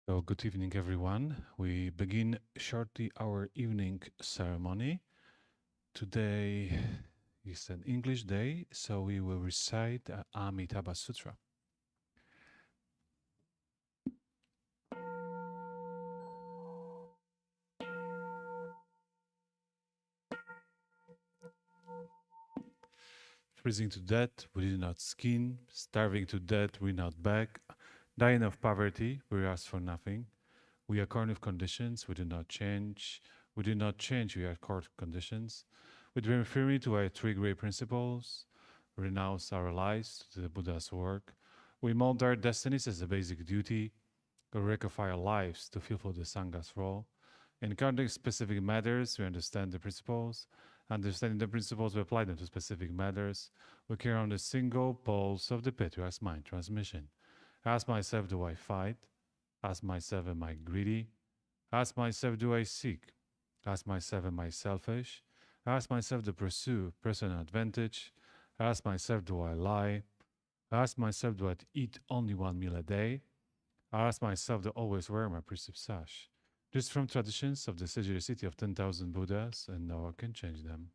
So, good evening, everyone. We begin shortly our evening ceremony. Today is an English day, so we will recite Amitabha Sutra. Freezing to death, we did not skin. Starving to death, we not beg. Dying of poverty, we ask for nothing. We are according of conditions, we do not change. We do not change, we are according conditions. We bring firmly to our three great principles, renounce our lives to the Buddha's work. We mold our destinies as a basic duty, rectify our lives to fulfill the Sangha's role. In counting specific matters, we understand the principles. Understanding the principles, we apply them to specific matters. We carry on the single pulse of the patriarch's mind transmission. Ask myself, do I fight? Ask myself, am I greedy? Ask myself, do I seek? Ask myself, am I selfish? Ask myself to pursue personal advantage. Ask myself, do I lie? Ask myself, do I eat only one meal a day? Ask myself to always wear my priesthood sash. This from traditions of the city of 10,000 Buddhas, and no one can change them.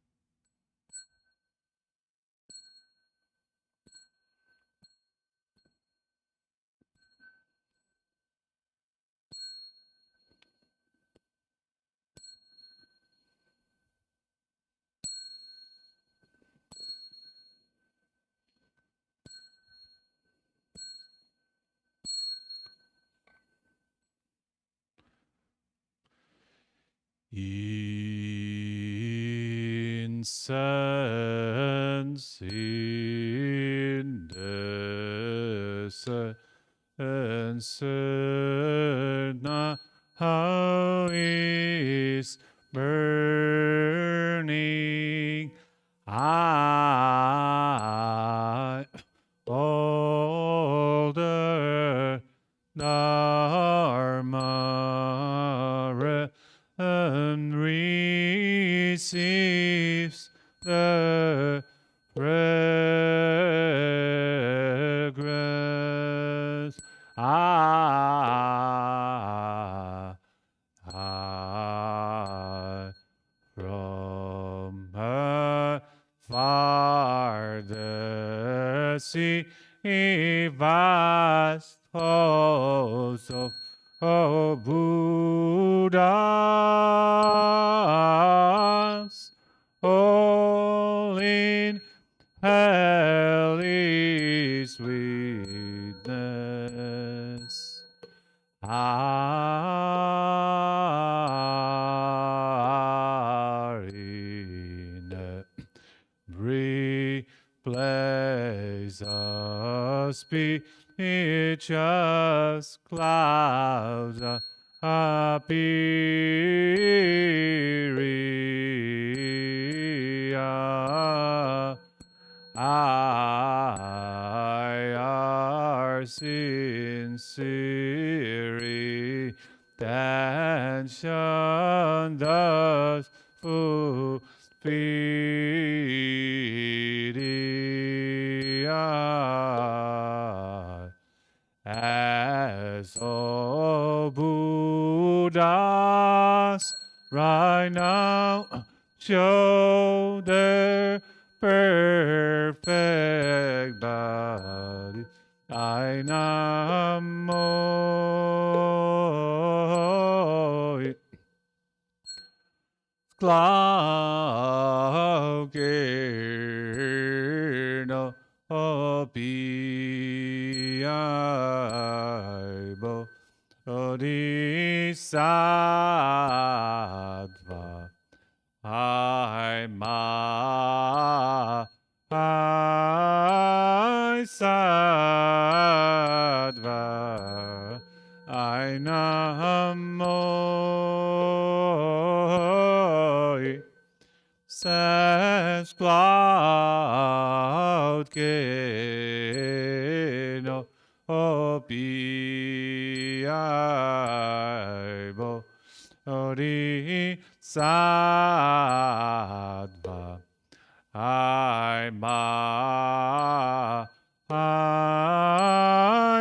Incense in the censer how is burning. I older Dharma and receives the fragrance. From her farther sea, vast hosts of Buddhas, all in helly sweetness. Are in every place of speeches, clouds appear. I are sincere tension does fulfill as all Buddhas right now show their perfect body. I namo Clarkino Opiaibo Bodhisattva I sattva I namo says cloud keno opiaibo ori sattva I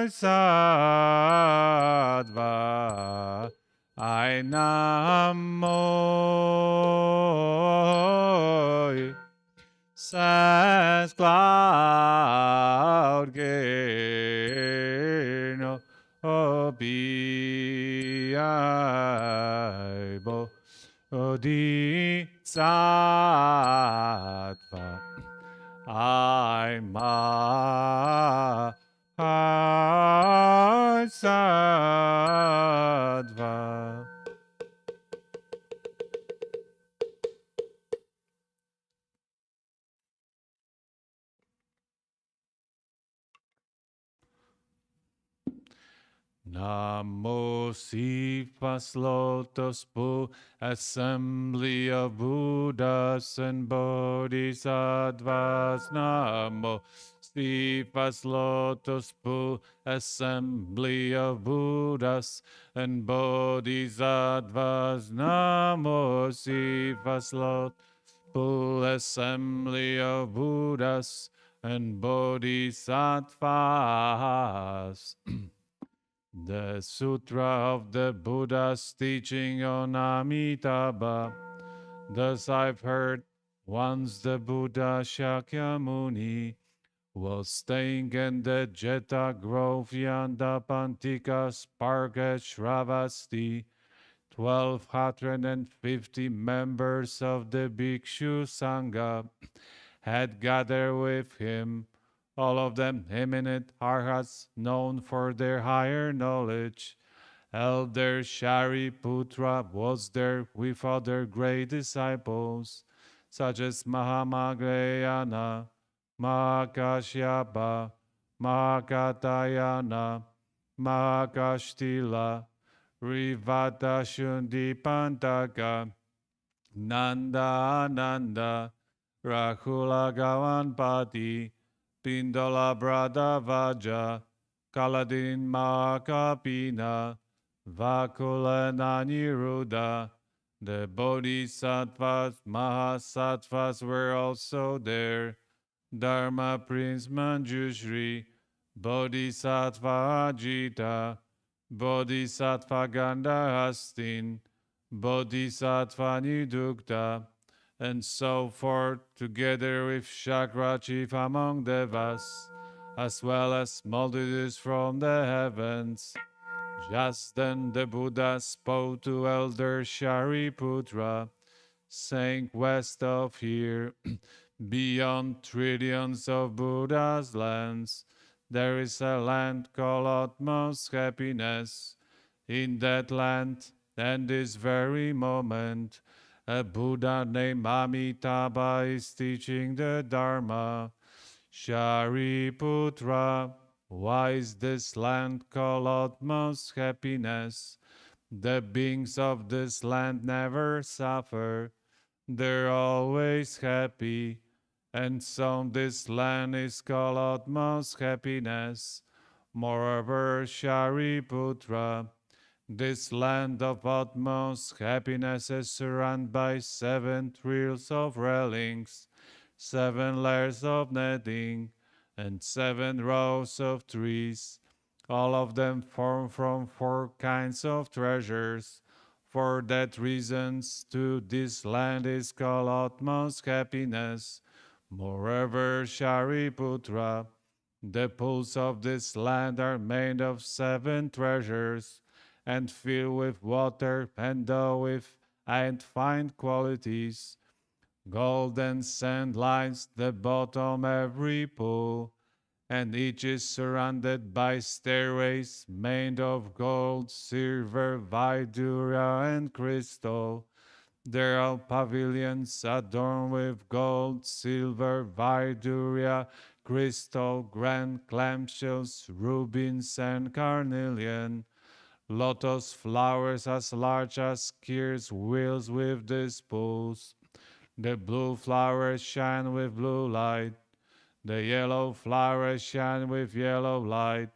sattva as cloud gain, obiaibo, odi sattva, I ma sattva. Namo Sifas Lotus Bu, Assembly of Buddhas and Bodhisattvas. Namo Sifas Lotus Bu, Assembly of Buddhas and Bodhisattvas. Namo Sifas Lotus Bu, Assembly of Buddhas and Bodhisattvas. The Sutra of the Buddha's teaching on Amitabha. Thus I've heard, once the Buddha Shakyamuni was staying in the Jeta Grove Yandapantika Park at Shravasti. 1,250 members of the Bhikshu Sangha had gathered with him, all of them eminent arhats known for their higher knowledge. Elder Shariputra was there with other great disciples, such as Mahamagayana, Mahakashyapa, Mahakatayana, Mahakashtila, Rivata Shundipantaka, Nanda Nanda, Rahula Gawanpati, Pindola Bradavaja, Kaladin Makapina, Vakula Naniruddha. The Bodhisattvas, Mahasattvas were also there. Dharma Prince Manjushri, Bodhisattva Ajita, Bodhisattva Gandhastin, Bodhisattva Nidukta, and so forth, together with Chakra chief among Devas, as well as multitudes from the heavens. Just then the Buddha spoke to Elder Shariputra, saying, west of here, beyond trillions of Buddha's lands, there is a land called utmost happiness. In that land, and this very moment, a Buddha named Amitabha is teaching the Dharma. Shariputra, why is this land called utmost happiness? The beings of this land never suffer, they're always happy, and so this land is called utmost happiness. Moreover, Shariputra, this land of utmost happiness is surrounded by 7 trills of railings, 7 layers of netting, and 7 rows of trees. All of them formed from 4 kinds of treasures. For that reason, too, this land is called utmost happiness. Moreover, Shariputra, the pools of this land are made of 7 treasures, and filled with water, and though with and fine qualities. Golden sand lines the bottom every pool, and each is surrounded by stairways made of gold, silver, vidura, and crystal. There are pavilions adorned with gold, silver, vidura, crystal, grand clamshells, rubies, and carnelian. Lotus flowers as large as gears wheels with these pools. The blue flowers shine with blue light. The yellow flowers shine with yellow light.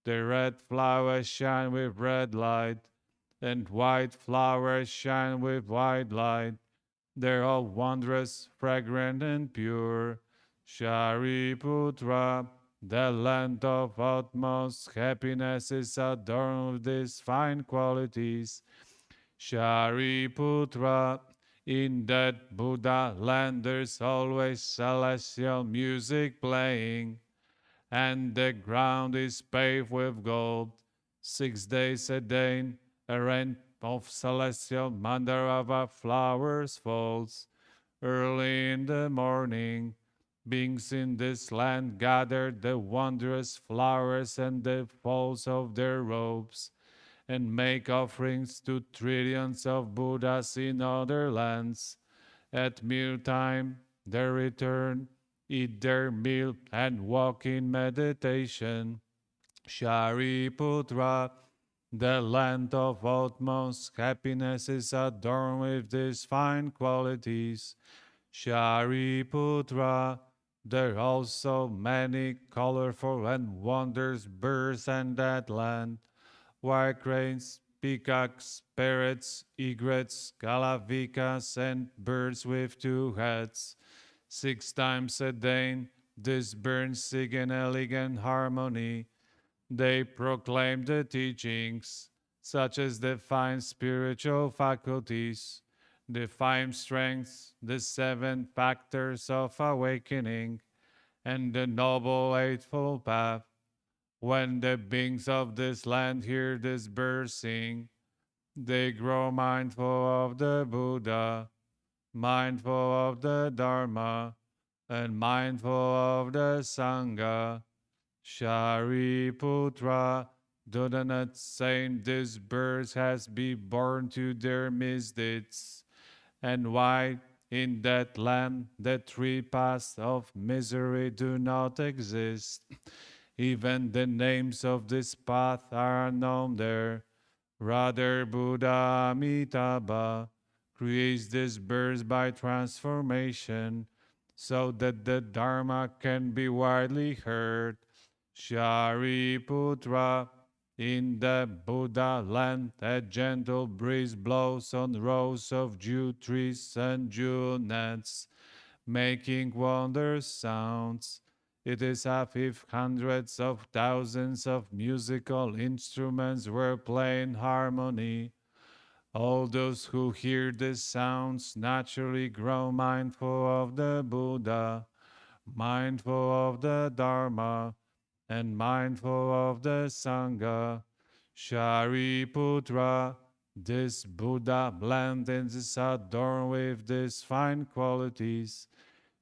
The red flowers shine with red light. And white flowers shine with white light. They're all wondrous, fragrant, and pure. Shariputra, the land of utmost happiness, is adorned with these fine qualities. Shariputra, In that Buddha land there's always celestial music playing, and the ground is paved with gold. 6 days a day, a rain of celestial mandarava flowers falls. Early in the morning, beings in this land gather the wondrous flowers and the folds of their robes, and make offerings to trillions of Buddhas in other lands. At mealtime, they return, eat their meal, and walk in meditation. Shariputra, the land of utmost happiness, is adorned with these fine qualities. Shariputra, there are also many colorful and wondrous birds in that land. White cranes, peacocks, parrots, egrets, calavikas, and birds with two heads. 6 times a day, these birds sing in elegant harmony. They proclaim the teachings, such as the fine spiritual faculties, the five strengths, the seven factors of awakening, and the noble eightfold path. When the beings of this land hear this bird sing, they grow mindful of the Buddha, mindful of the Dharma, and mindful of the Sangha. Shariputra, do not saying these birds has been born to their misdeeds, and why in that land the three paths of misery do not exist. Even the names of this path are unknown there. Rather, Buddha Amitabha creates these birds by transformation so that the Dharma can be widely heard. Shariputra, in the Buddha land, a gentle breeze blows on rows of yew trees and yew nuts, making wondrous sounds. It is as if hundreds of thousands of musical instruments were playing harmony. All those who hear these sounds naturally grow mindful of the Buddha, mindful of the Dharma, and mindful of the Sangha. Shariputra, this Buddha blend is adorned with these fine qualities.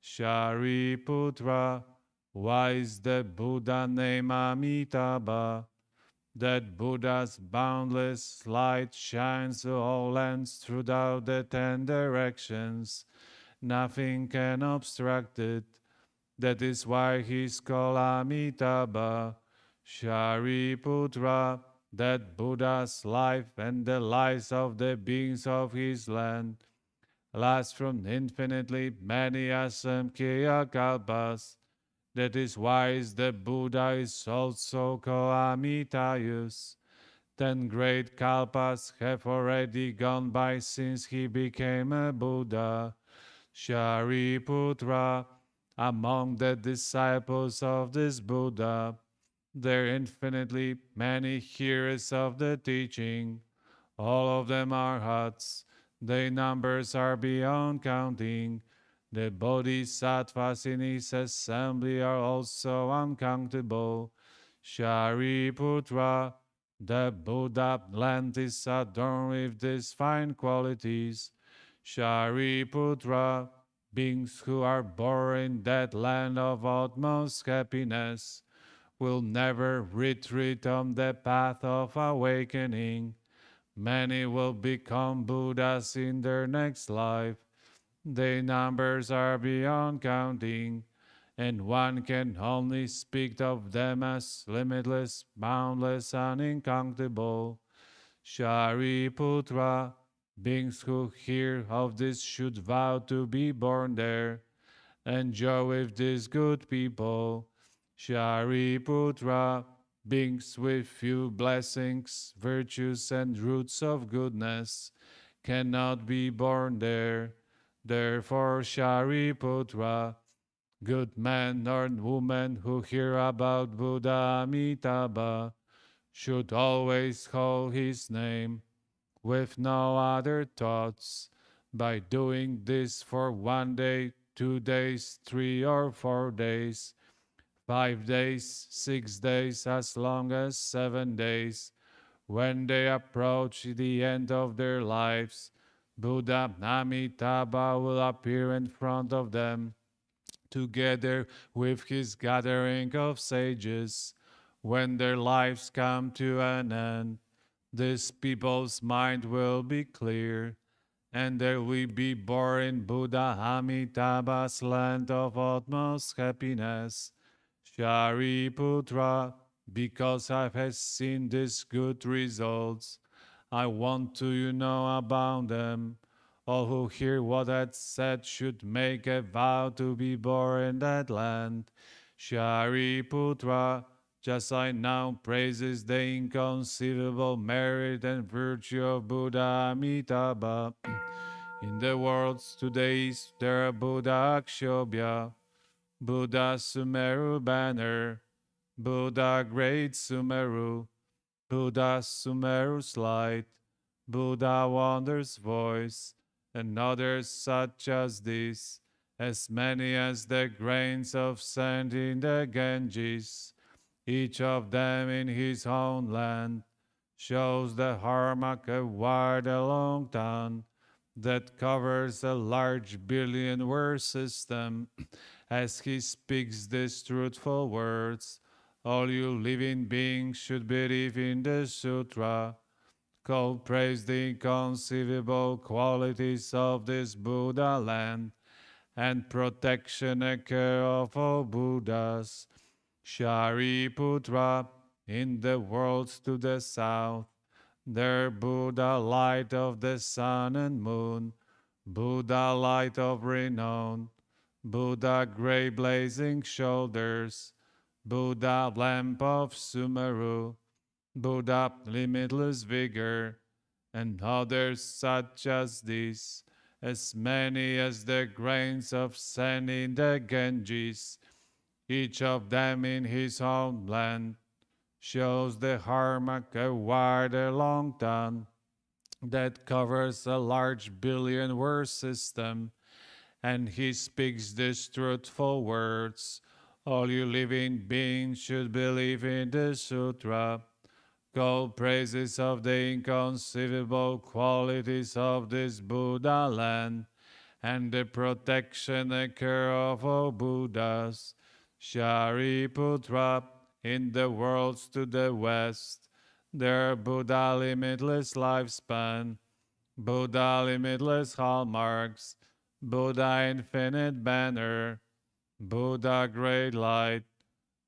Shariputra, why is the Buddha named Amitabha? That Buddha's boundless light shines to all lands throughout the 10 directions. Nothing can obstruct it. That is why he's called Amitabha. Shariputra, that Buddha's life and the lives of the beings of his land last from infinitely many asamkhya kalpas. That is why the Buddha is also called Amitayus. 10 great kalpas have already gone by since he became a Buddha. Shariputra, among the disciples of this Buddha, there are infinitely many hearers of the teaching. All of them are huts. Their numbers are beyond counting. The bodhisattvas in his assembly are also uncountable. Shariputra, the Buddha land is adorned with these fine qualities. Shariputra, beings who are born in that land of utmost happiness, will never retreat on the path of awakening. Many will become Buddhas in their next life. Their numbers are beyond counting, and one can only speak of them as limitless, boundless, and incountable. Shariputra, beings who hear of this should vow to be born there, and joy with these good people. Shariputra, beings with few blessings, virtues, and roots of goodness, cannot be born there. Therefore, Shariputra, good men or women who hear about Buddha Amitabha should always call his name with no other thoughts by doing this for 1 day, 2 days, 3 or 4 days, 5 days, 6 days, as long as 7 days. When they approach the end of their lives, Buddha Amitabha will appear in front of them, together with his gathering of sages. When their lives come to an end, this people's mind will be clear, and there will be born in Buddha Amitabha's land of utmost happiness. Shariputra, because I have seen these good results, I want to you know about them. All who hear what I said should make a vow to be born in that land. Shariputra, just I now praises the inconceivable merit and virtue of Buddha Amitabha. In the worlds today is there Buddha Akshobhya, Buddha Sumeru banner, Buddha Great Sumeru, Buddha Sumeru's light, Buddha Wonders voice, and others such as this, as many as the grains of sand in the Ganges, each of them in his own land, shows the Harmaka wide a long town that covers a large billion-word system. As he speaks these truthful words, all you living beings should believe in the sutra, called praise the inconceivable qualities of this Buddha land, and protection and care of all Buddhas. Shariputra, in the worlds to the south, there Buddha light of the sun and moon, Buddha light of renown, Buddha gray blazing shoulders, Buddha lamp of Sumeru, Buddha limitless vigor, and others such as these, as many as the grains of sand in the Ganges, each of them in his own land, shows the Harmaka wide a long town that covers a large billion-word system, and he speaks these truthful words. All you living beings should believe in the sutra, called praises of the inconceivable qualities of this Buddha land, and the protection and care of all Buddhas. Shariputra, in the worlds to the west, there Buddha limitless lifespan, Buddha limitless hallmarks, Buddha infinite banner, Buddha great light,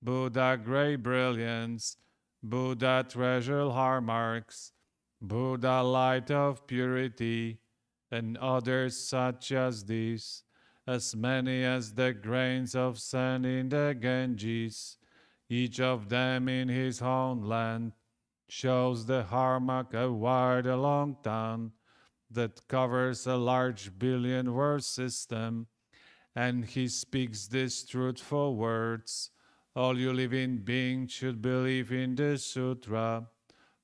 Buddha great brilliance, Buddha treasure hallmarks, Buddha light of purity, and others such as these, as many as the grains of sand in the Ganges, each of them in his own land, shows the Harmaka wide a long town that covers a large billion-word system, and he speaks these truthful words. All you living beings should believe in the sutra,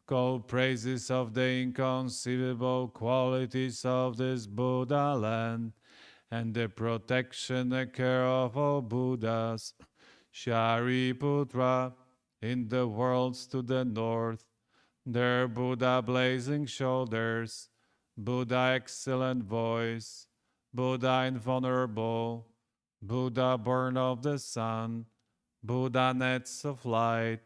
called praises of the inconceivable qualities of this Buddha land, and the protection and care of all Buddhas. Shariputra, in the worlds to the north, there Buddha blazing shoulders, Buddha excellent voice, Buddha invulnerable, Buddha born of the sun, Buddha nets of light,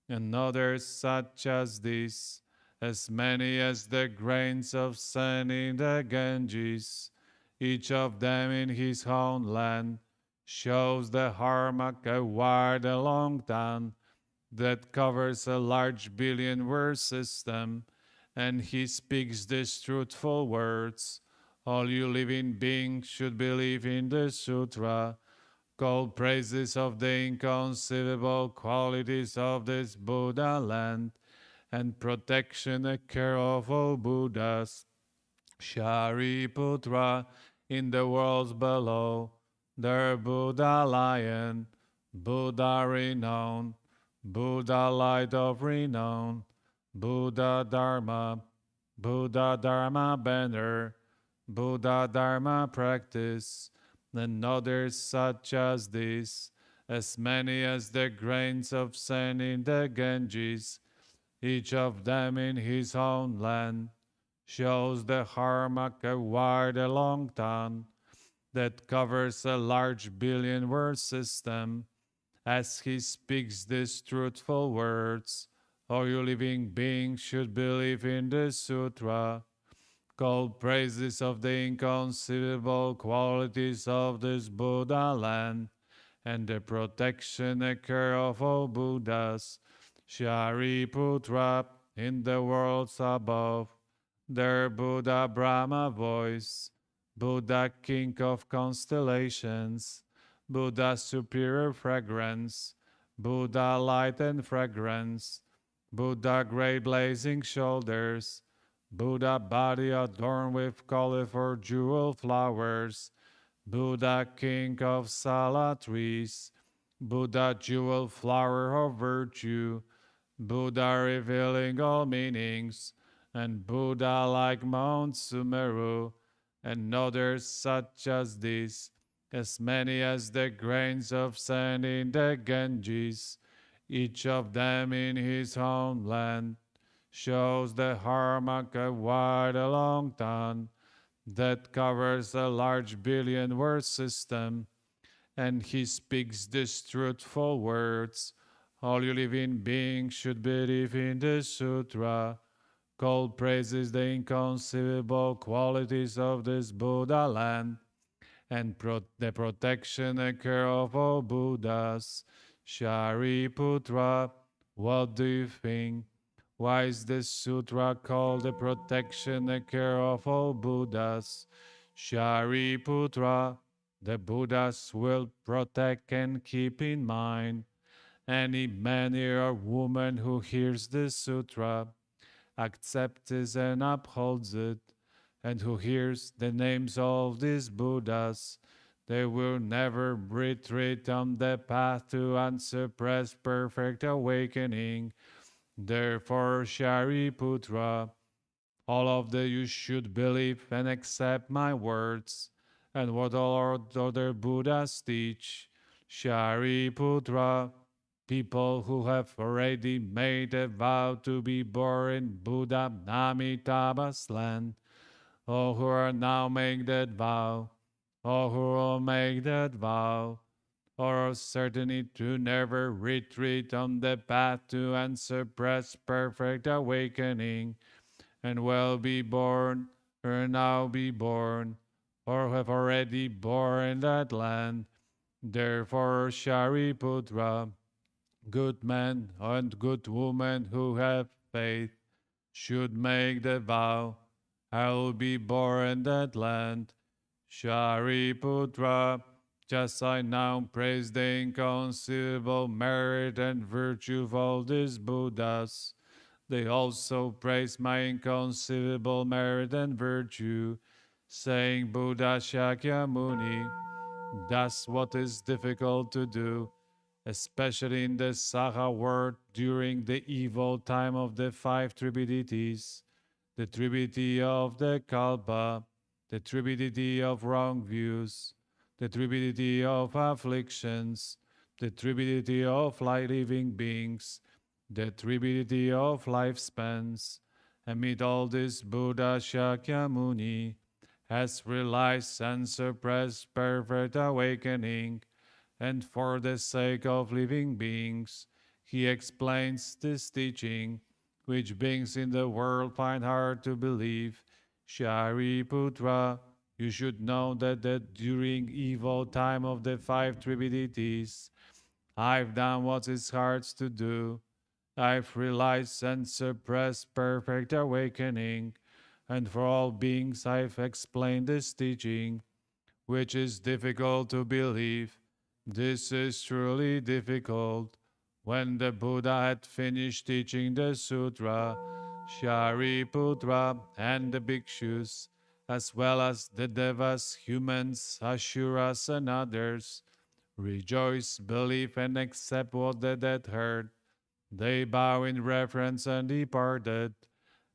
and others such as this, as many as the grains of sand in the Ganges, each of them in his own land, shows the Harmaka wide a long town that covers a large billion-word system, and he speaks these truthful words. All you living beings should believe in the sutra, called praises of the inconceivable qualities of this Buddha land, and protection and care of all Buddhas. Shariputra, in the worlds below, there Buddha lion, Buddha renown, Buddha light of renown, Buddha Dharma banner, Buddha Dharma practice, and others such as this, as many as the grains of sand in the Ganges, each of them in his own land, shows the harmak a wide a long tongue that covers a large billion word system. As he speaks these truthful words, all you living beings should believe in the sutra, called praises of the inconceivable qualities of this Buddha land and the protection and care of all Buddhas, Shariputra, in the worlds above, their Buddha Brahma voice, Buddha King of constellations, Buddha superior fragrance, Buddha light and fragrance, Buddha great blazing shoulders, Buddha body adorned with colorful jewel flowers, Buddha king of Sala trees, Buddha jewel flower of virtue, Buddha revealing all meanings, and Buddha like Mount Sumeru, and others such as these, as many as the grains of sand in the Ganges, each of them in his homeland, shows the harmaka wide a long tongue that covers a large billion word system, and he speaks these truthful words. All you living beings should believe in the sutra, called praises the inconceivable qualities of this Buddha land, and the protection and care of all Buddhas. Shariputra, what do you think? Why is this sutra called the protection and care of all Buddhas? Shariputra, the Buddhas will protect and keep in mind any man or woman who hears this sutra, accepts it and upholds it, and who hears the names of these Buddhas. They will never retreat on the path to unsuppressed perfect awakening. Therefore, Shariputra, all of you should believe and accept my words and what all other Buddhas teach. Shariputra, people who have already made a vow to be born in Buddha Amitabha's land, or who are now making that vow, or who will make that vow, or certainly to never retreat on the path to unsuppressed perfect awakening, and will be born, or now be born, or have already born in that land. Therefore, Shariputra, good men and good women who have faith, should make the vow, I will be born in that land. Shariputra, just I now praise the inconceivable merit and virtue of all these Buddhas. They also praise my inconceivable merit and virtue, saying Buddha Shakyamuni, that's what is difficult to do, especially in the Saha world during the evil time of the five tributities, the tributity of the Kalpa, the tributity of wrong views, the tributity of afflictions, the tributity of living beings, the tributity of lifespans. Amid all this, Buddha Shakyamuni has realized and suppressed perfect awakening, and for the sake of living beings, he explains this teaching, which beings in the world find hard to believe. Shariputra, you should know that during evil time of the five tributities, I've done what is hard to do. I've realized and suppressed perfect awakening, and for all beings I've explained this teaching, which is difficult to believe. This is truly difficult. When the Buddha had finished teaching the sutra, Shariputra and the bhikshus, as well as the devas, humans, asuras, and others, rejoice, believe, and accept what they had heard. They bow in reverence and departed,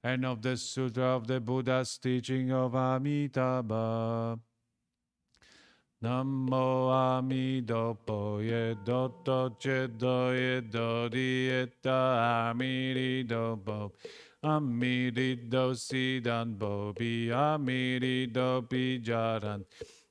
and of the Sutra of the Buddha's teaching of Amitabha. Namo Amidopo Yedoto Chedo Yedodi Eta Amidopo Amido Sidan Bobi Amido Pijaran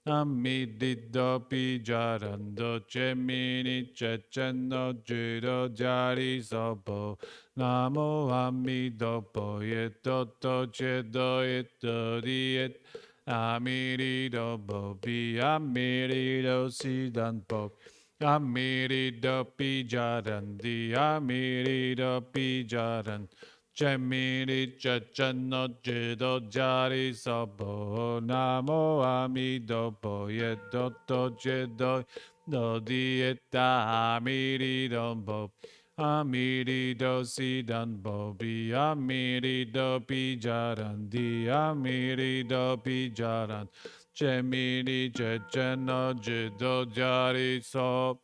Amido Pijaran Doce Mini Checheno Judo Jari Sopo Namo Amidopo Yedoto Chedo Yedodi Eta Amirido Bobi, Amirido Sidan Bob, Amirido Pijaran, the Amirido Pijaran, Gemini Chachano Jido Jari Sabo, Namo Amido Boyedo Jedo, no dieta Amirido Bob. Amirido sidan bobi, amirido pijaran, di amirido pijaran, cemiri ceceno jido jari so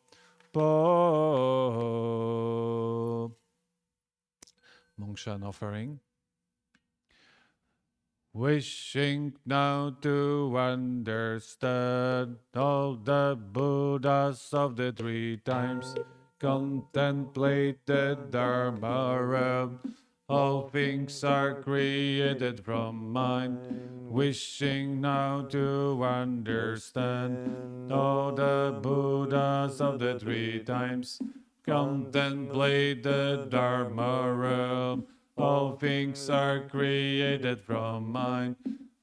po. Mongshan offering. Wishing now to understand all the Buddhas of the three times, contemplate the Dharma realm. All things are created from mind. Wishing now to understand all the Buddhas of the three times, contemplate the Dharma realm. All things are created from mind.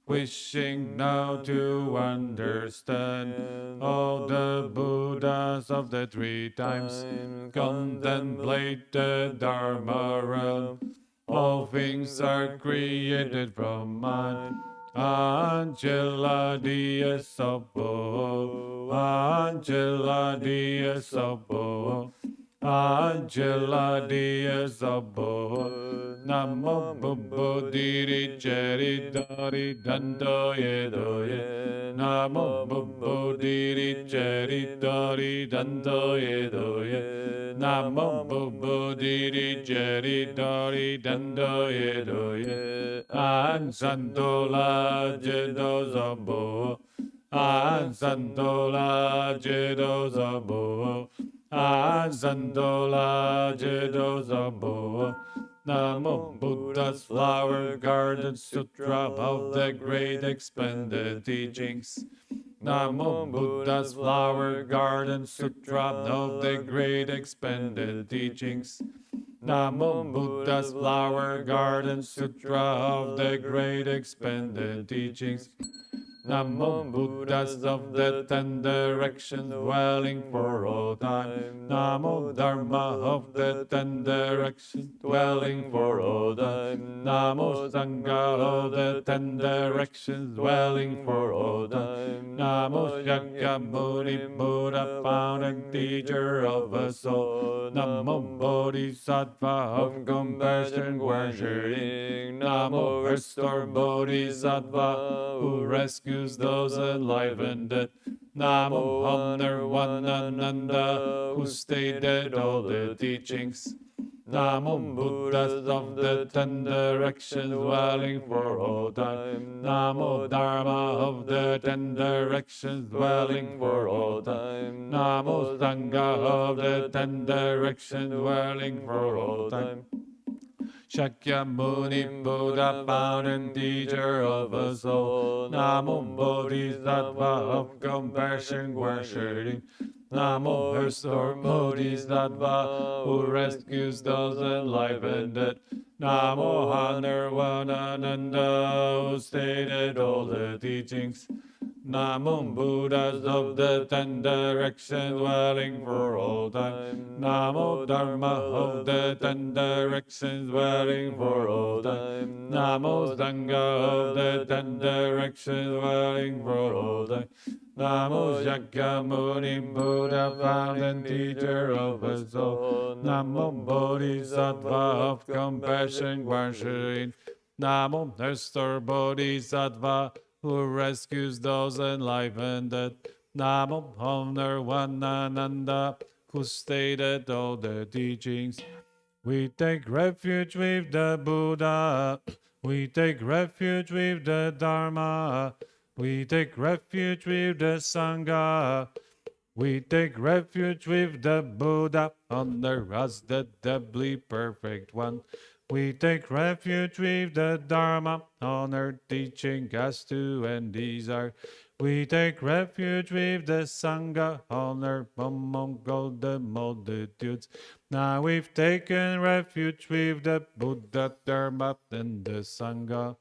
Wishing now to understand all the Buddhas of the three times, contemplate the Dharma realm. All things are created from mind. Angela Dies Sopo, Angela Dies Sopo, Angela Dies Sopo, Namo Bubbo Diri Cheri Dari Dando Yedoye, Namo Bubbo Diri Cheri Dari Dando Yedoye, Namo Bubbo Diri Cheri Dari Dando Yedoye, An Santola Jedo Zabo, An Santola Jedo Zabo, An Santola Jedo Zabo. Namo Buddha's Flower Garden Sutra of the Great Expanded Teachings. Namo Buddha's Flower Garden Sutra of the Great Expanded Teachings. Namo Buddha's Flower Garden Sutra of the Great Expanded Teachings. Namo Buddhas of the ten directions dwelling for all time. Namo Dharma of the ten directions dwelling for all time. Namo Sangha of the ten directions dwelling for all time. Namo Shakyamuni Buddha, fountain teacher of us all. Namo Bodhisattva of compassion worshipping. Namo Restore Bodhisattva who rescues those alive and dead. Namo Honor One Ananda who stated all the teachings. Namo Buddhas of the ten directions dwelling for all time. Namo Dharma of the ten directions dwelling for all time. Namo Sangha of the ten directions dwelling for all time. Shakyamuni Buddha, fountain teacher of us all. Namo Bodhisattva of compassion worshipping. Namo Restore Bodhisattva who rescues those alive and dead. Namo Honor One Ananda who stated all the teachings. Namo Buddhas of the ten directions dwelling for all time. Namo Dharma of the ten directions dwelling for all time. Namo Sangha of the ten directions dwelling for all time. Namo Shakyamuni Buddha, fountain teacher of us all. Namo Bodhisattva of compassion worshipping. Namo Restore Bodhisattva who rescues those alive and dead. Namo Honor One Ananda who stated all the teachings. We take refuge with the Buddha. We take refuge with the Dharma. We take refuge with the Sangha. We take refuge with the Buddha, honor as the doubly perfect one. We take refuge with the Dharma, honor teaching us to end desire. We take refuge with the Sangha, honor among all the multitudes. Now we've taken refuge with the Buddha, Dharma, and the Sangha.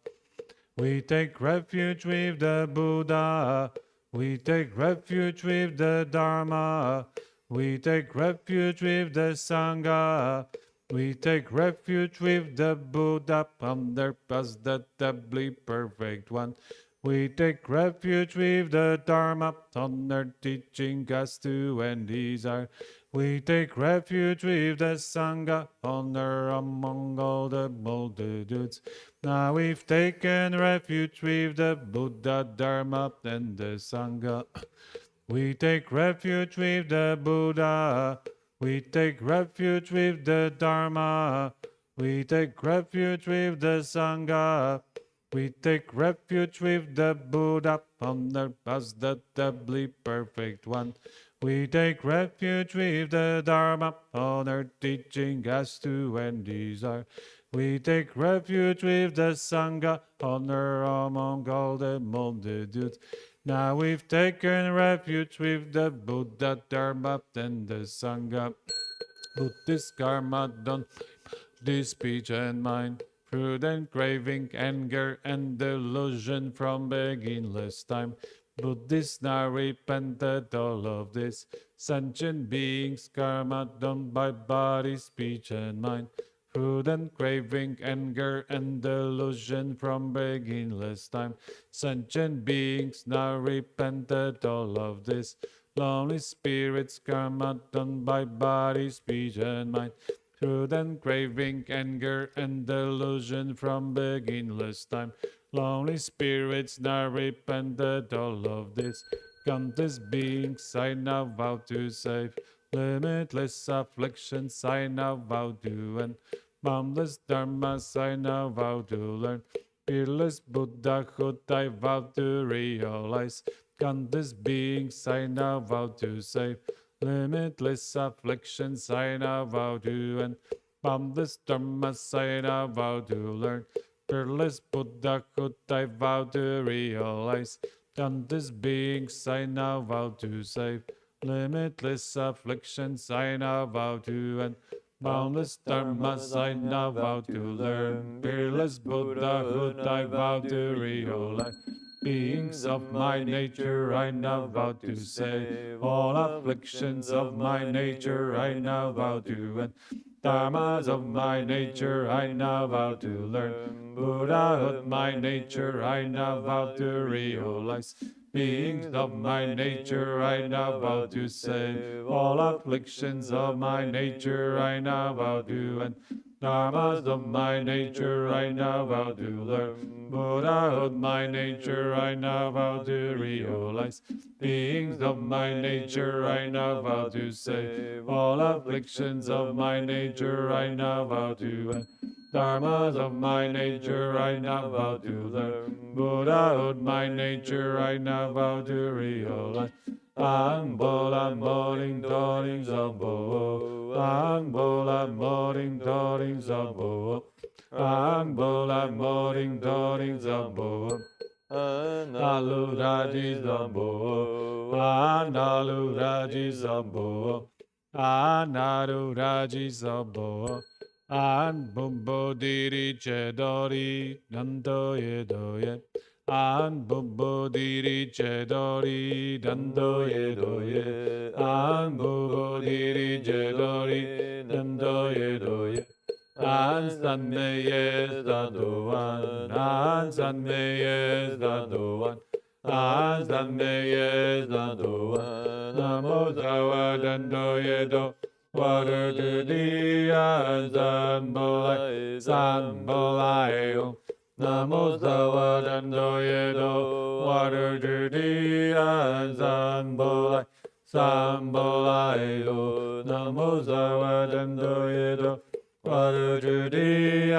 We take refuge with the Buddha. We take refuge with the Dharma. We take refuge with the Sangha. We take refuge with the Buddha, under as the doubly perfect one. We take refuge with the Dharma, honor teaching us to end desire. We take refuge with the Sangha, honor among all the multitudes. Now we've taken refuge with the Buddha, Dharma, and the Sangha. We take refuge with the Buddha. We take refuge with the Dharma. We take refuge with the Sangha. We take refuge with the Buddha, honor as the doubly perfect one. We take refuge with the Dharma, honor teaching us to end desire. We take refuge with the Sangha, honor among all the multitudes. Now we've taken refuge with the Buddha, Dharma, and the Sangha. Buddhist karma done this speech and mind, prudent craving, anger, and delusion from beginningless time. Buddhists now repented all of this. Sentient beings, karma done by body, speech, and mind. Prudent craving, anger, and delusion from beginningless time. Sentient beings now repented all of this. Lonely spirits, karma done by body, speech, and mind. Prudent craving, anger, and delusion from beginningless time. Lonely spirits now repented all of this. Countless beings I now vow to save. Limitless afflictions I now vow to end. Boundless dharmas I now vow to learn. Fearless Buddhahood I vow to realize. Countless beings I now vow to save. Limitless afflictions I now vow to end. Boundless dharmas I now vow to learn. Fearless Buddhahood I vow to realize. Countless beings I now vow to save. Limitless afflictions I now vow to end. Boundless dharmas I now vow to learn. Fearless Buddhahood I vow to realize. Beings of my nature I now vow to save. All afflictions of my nature I now vow to end. Dharmas of my nature I now vow to learn. Buddhahood my nature I now vow to realize. Beings of my nature I now vow to save. All afflictions of my nature I now vow to end. Dharmas of my nature I now vow to learn. Buddhahood my nature I now vow to realize. Beings of my nature I now vow to save. All afflictions of my nature I now vow to end. Dharmas of my nature I now vow to learn. Buddhahood my nature I now vow to realize. Ang bola moring doring zambo. Ang bola moring doring zambo. Ang bola moring doring zambo. Analuraji zambo. Analuraji zambo. Analuraji zambo. An bumbo diri chedori nando yedoye. An bumbo diri chedori nando yedoye. An bumbo diri chedori nando yedoye. An san meye zadoan. An san meye zadoan. An san meye zadoan. Namo zawa dando yedo. Water to the Zambolai, Zambolai, Namo Zawadando Yedo, water to the Zambolai, Zambolai, Namo Zawadando Yedo, water to the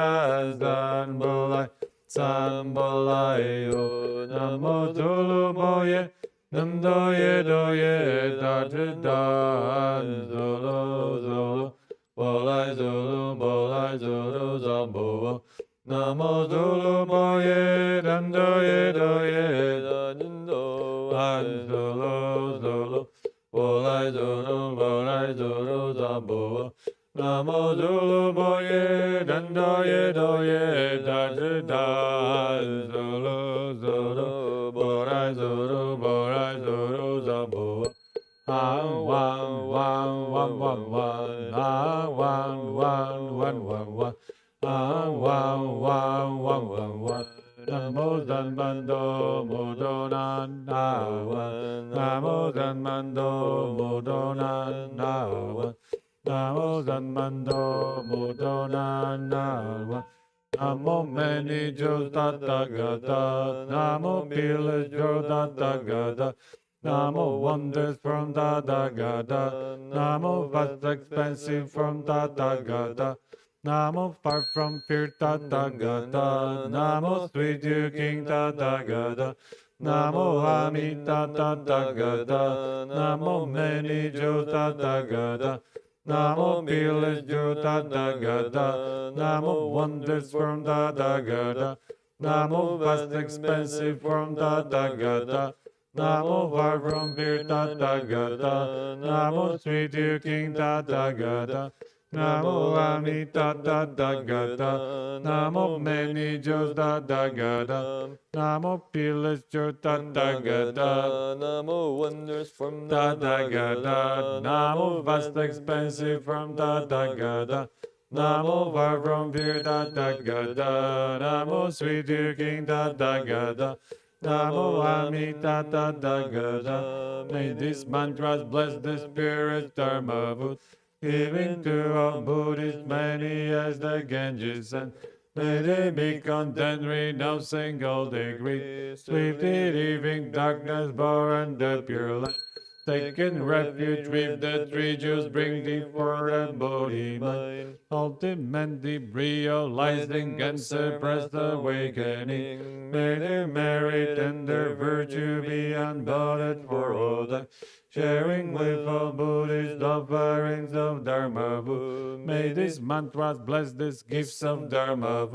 Zambolai, Sambalayo, Namo Zulu Moye, Nandoye Doye, Dajidan, Zulu Zulu, Bolai Zulu, Bolai Zulu, Zambo, Namo Zulu Moye, Nandoye Doye, Dajidan, Zulu Zulu, Bolai Zulu, Bolai Zulu, Zambo, Namo Zulu Boye, Dandoye Doye, Dajidan, Zulu Zulu, Borai Zulu, Borai Zulu, Zambo. Wan, wan, wan, wan, wan, wan, wan, wan, wan, wan, wan. Wan, wan, wan, wan, wan. Namo Zanmando Modonan Nawan. Namo Zanmando Modonan Nawan. Namo Zanmando Modonan Nawan. Namo Many Jos Tathagata. Namo Pilas Jo Tathagata. Namo wonders from Tathagata. Namo vast expensive from Tathagata. Namo far from fear Tathagata. Namo sweet you King Tathagata. Namo Amitabha Tathagata. Namo many Jos Tathagata. Namo Pilas Jo Tathagata. Namo wonders from Tathagata. Namo vast expensive from Tathagata. Namo far from fear Tathagata. Namo sweet you King Tathagata. Namo Amitabha Tathagata. Namo many Jos Tathagata. Namo Pilas Jo Tathagata. Namo wonders from Tathagata. Namo vast expensive from Tathagata. Namo far from fear Tathagata. Namo sweet you King Tathagata. Namo Amitabha Tathagata. May these mantras bless the spirit Dharma, giving to all Buddhists many as the Ganges, and may they be content, renouncing all degree, swiftly leaving darkness, born the pure light. Taking refuge with the three Jews, bring thee for the Bodhi mind. Ultimately realizing and suppress the awakening. May their merit and their virtue be unbounded for all time. Sharing with all Buddhist offerings of Dharma. May these mantras bless these gifts of Dharma,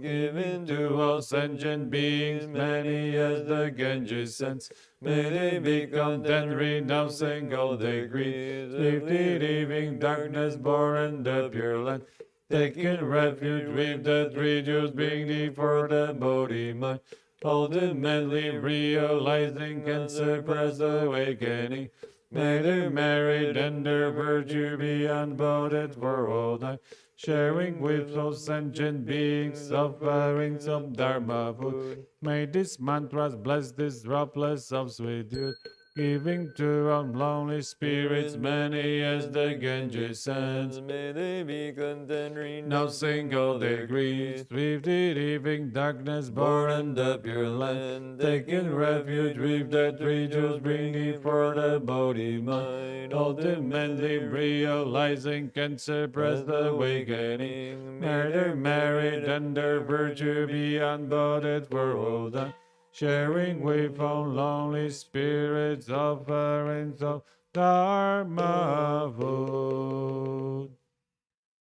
given to all sentient beings, many as the Ganges sends. May they be content, renouncing all degrees, swiftly leaving darkness, born the pure land. Taking refuge with the three Jews, bring thee for the Bodhi mind. Ultimately realizing and suppress awakening. May their merit and their virtue be unbounded for all time. Sharing with all sentient beings, offerings of Dharma food. May these mantras bless these droplets of sweet youth, giving to unlonely spirits many as the Ganges sends. May they be content, Renouncing all degrees, swiftly leaving darkness, born the pure land. Taking refuge with the three Jews, bringing for the Bodhi mind. Ultimately realizing can suppress the awakening. May their merit and their virtue be unbounded for all time. Sharing with all lonely spirits, offerings of Dharma food.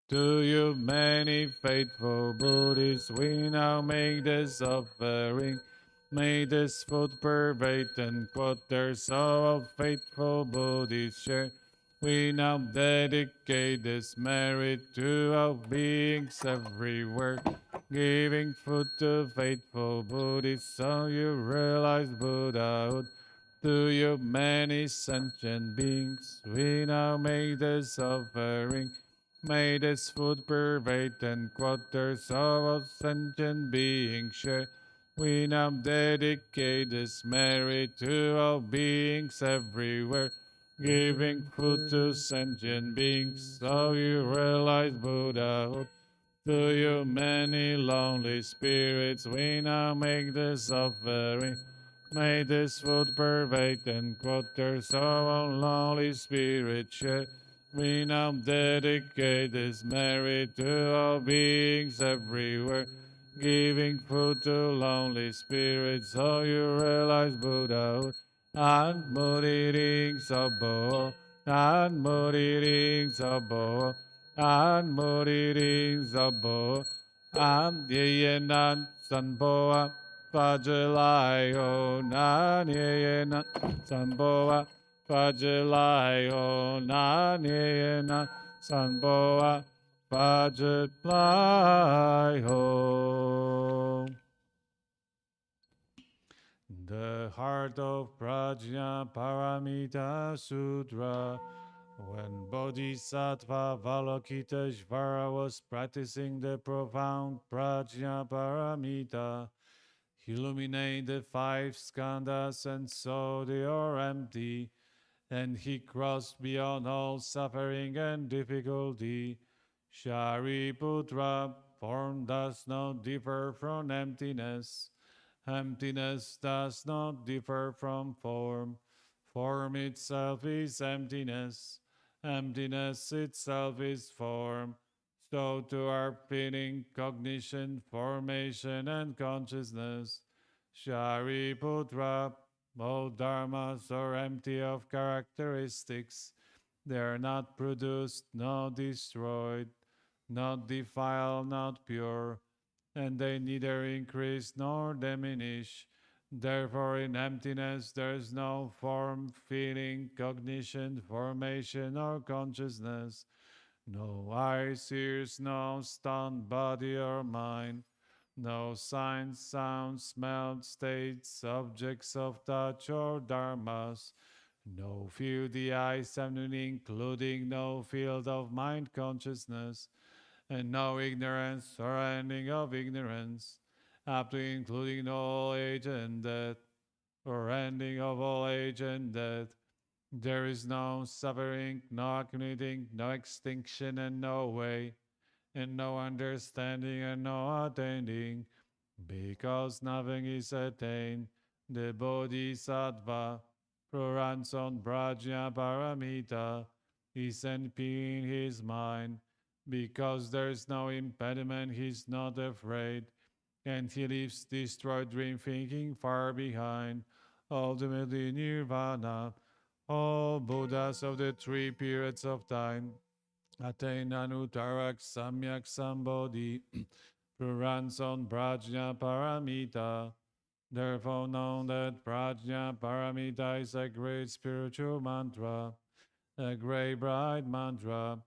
To you, many faithful Buddhists, we now make this offering. May this food pervade and quote their soul of faithful Buddhists share. We now dedicate this merit to our beings everywhere, giving food to faithful Buddhists so you realize Buddhahood. To you, many sentient beings, we now make this offering. May this food pervade and quarters of all sentient beings share. We now dedicate this merit to all beings everywhere, giving food to sentient beings so you realize Buddhahood. To you, many lonely spirits, we now make this offering. May this food pervade and quarters of all lonely spirits share. We now dedicate this merit to all beings everywhere, giving food to lonely spirits so you realize Buddha. And muriring sabo, and muriring sabo, and muriring sabo, and yenan sanboa, pajalayo, nan yenan sanboa, pajalayo, nan yenan sanboa, pajalayo. The heart of Prajna Paramita Sutra. When Bodhisattva Avalokiteshvara was practicing the profound Prajna Paramita, he illuminated the five skandhas and saw they are empty, and he crossed beyond all suffering and difficulty. Shariputra, form does not differ from emptiness. Emptiness does not differ from form. Form itself is emptiness. Emptiness itself is form. So too are feeling, cognition, formation, and consciousness. Shariputra, all dharmas are empty of characteristics. They are not produced, not destroyed, not defiled, not pure, and they neither increase nor diminish. Therefore, in emptiness, there is no form, feeling, cognition, formation, or consciousness, no eyes, ears, no stunned body or mind, no signs, sounds, smells, states, objects of touch, or dharmas, no field the eyes have, including no field of mind consciousness, and no ignorance or ending of ignorance, up to including all age and death, or ending of all age and death. There is no suffering, no accumulating, no extinction, and no way, and no understanding, and no attaining, because nothing is attained. The Bodhisattva, who runs on Prajna Paramita, is in peace in his mind. Because there is no impediment, he is not afraid, and he leaves destroyed dream thinking far behind. Ultimately, Nirvana. All Buddhas of the three periods of time attain Anuttarak Samyak Sambodhi, who runs on Prajna Paramita. Therefore, know that Prajna Paramita is a great spiritual mantra, a great bright mantra,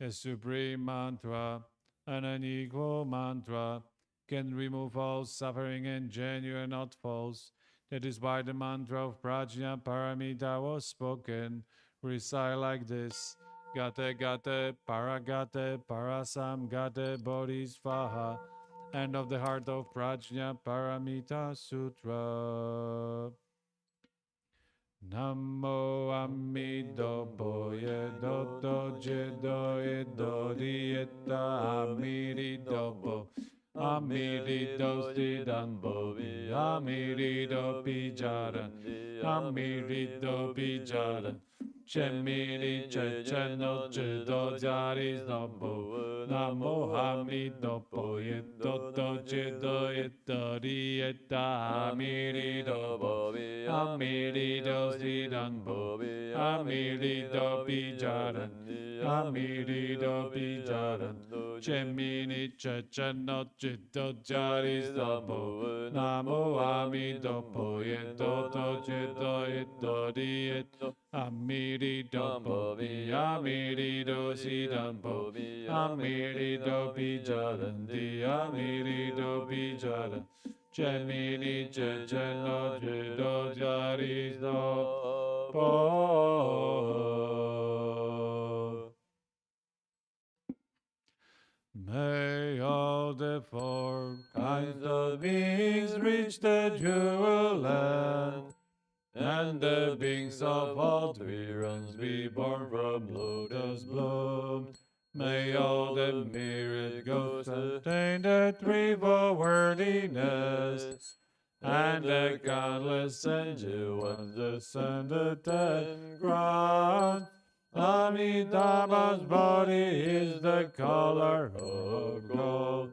a supreme mantra, and an equal mantra, can remove all suffering and genuine, not false. That is why the mantra of Prajna Paramita was spoken. Recite like this: Gate Gate Paragate Parasam Gate Bodhisvaha. End of the heart of Prajna Paramita Sutra. Namo Amitabha Doto Jedo Edo Dieta Amitabha Amirido Siddhambo Amirido Pijaran Amirido Pijaran Chemiri Checheno Jedo Jari Zambo Namo Amitabha Doto Jedo Edo Dieta Amirido Amirido Siddhambo Amirido Pijaran Amirido Pijaran Cemini Chechano Chito Jari Zambo Namo Amidopo Yedoto Chito Ito Dieto Amirido Popi Amirido Siddhambo Amirido Pijaran Amirido Pijaran Cemini Chechano Chito Jari Zambo. May all the four kinds of beings reach the jewel land, and the beings of all three realms be born from lotus bloom. May all the myriad ghosts attain the threefold worthiness, and the countless angel ones ascend the 10 crowns. Amitabha's body is the color of gold.